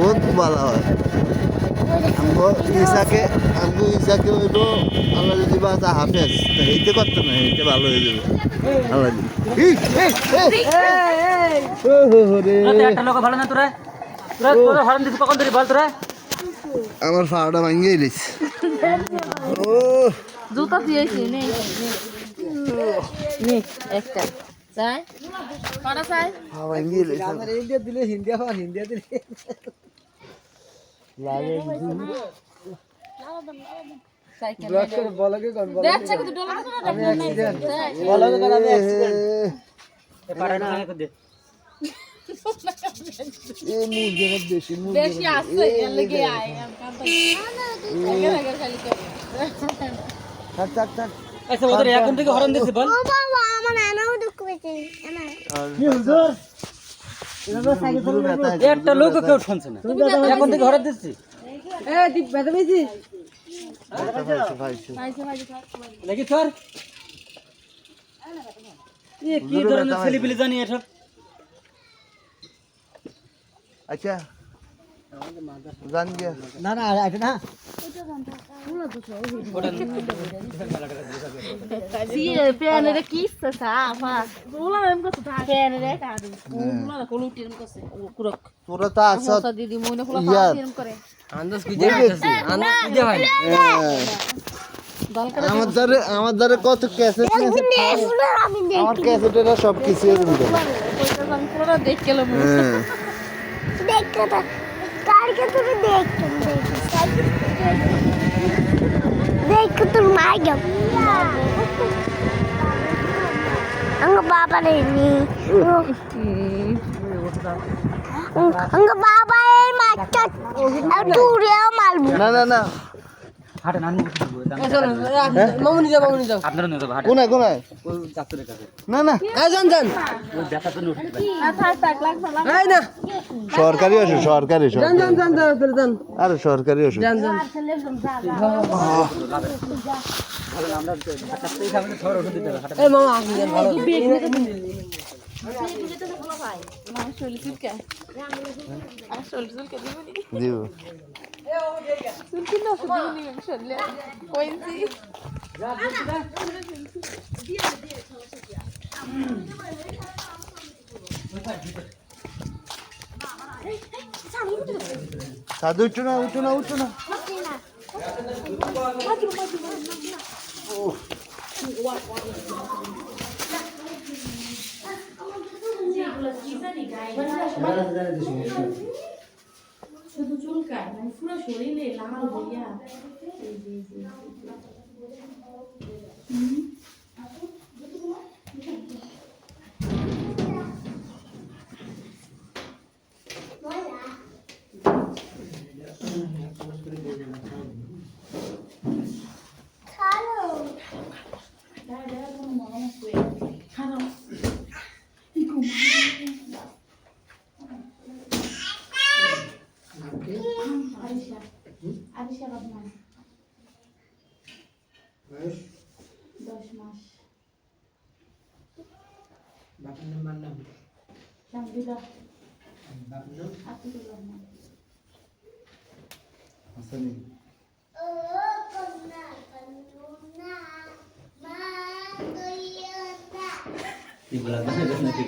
বহুত ভালো হয় আমগো ইসাকে হইব আল্লাহ যদি বাঁচা হাফেজ এইতে করতে না এইতে ভালো হয়ে যাবে আল্লাহ আমার ফাড়া ভাঙিয়ে এলিস ও জুতা দিয়েছি নে একটা চাই কটা চাই ভাঙিয়ে এলিস আমার ইন্ডিয়া দিলে হিন্দিয়া দিলে লাগে সাইকেল ব্লক করে বলকে কোন বল দেখ চেক দুটো লাগা না আমি অ্যাক্সিডেন্ট বলকে কোন আমি অ্যাক্সিডেন্ট এ পারাটা না দে এ মুরগের বেশি আছে এর লাগি আয় আগে খালি থাক থাক থাক আচ্ছা ওদের এখন থেকে হরন দিছে বল ও বাবা আমার নানাও দুঃখ পেয়েছে আমার কি হুজুর একটা লোক কেউ শুনছে না এখন থেকে হরন দিছি এ দীপ বেদা বেজি দেখি স্যার এ কি ধরনের ছেলেপিলে জানি এসব আচ্ছা জান গিয়া না না এটা না পেয়ারে কিস্তা সাফা ওলা এম কত পেয়ারে কাদু ওলা কোলুটি এম কসে কুরক তোরা তো আছ মোসা দিদি মইনা কোলা এম করে আন্দাজ কি দেখাইছে আন্দাজ কি দেখাই আমার দ্বারে কত ক্যাসেট আমার ক্যাসেটের সব কিছু এর ভিতরে আমি পুরো দেখ গেলাম দেখতে কার কে তুমি দেখ তোর মা গেল ang baba na ini ang baba ay macet turia malbu না না না হাটে নানি চলো মামুনি যাও আপনারা নিয়ে যাও হাটে কোনায় ওই ডাক্তারের কাছে না না এই যান ওই দেখা তো নুট থাক লাগছে এই না সরকারি ওষুধ যান আরে সরকারি ওষুধ যান আমরা ডাক্তার থেকে সামনে সর ওষুধ দিতে হবে এই মামা আপনি যান ভালো দিব সাধু উঠো না শুধু চুলকায় মানে পুরো শরীরে লাল হইয়া আরিশা রহমান 10 মাস বাপের নাম শামদুল্লাহ বাপের নাম আতিকুর রহমান আসেনি ও কন্যা কন্যা মা দইয়া এগুলা দেখে নাকি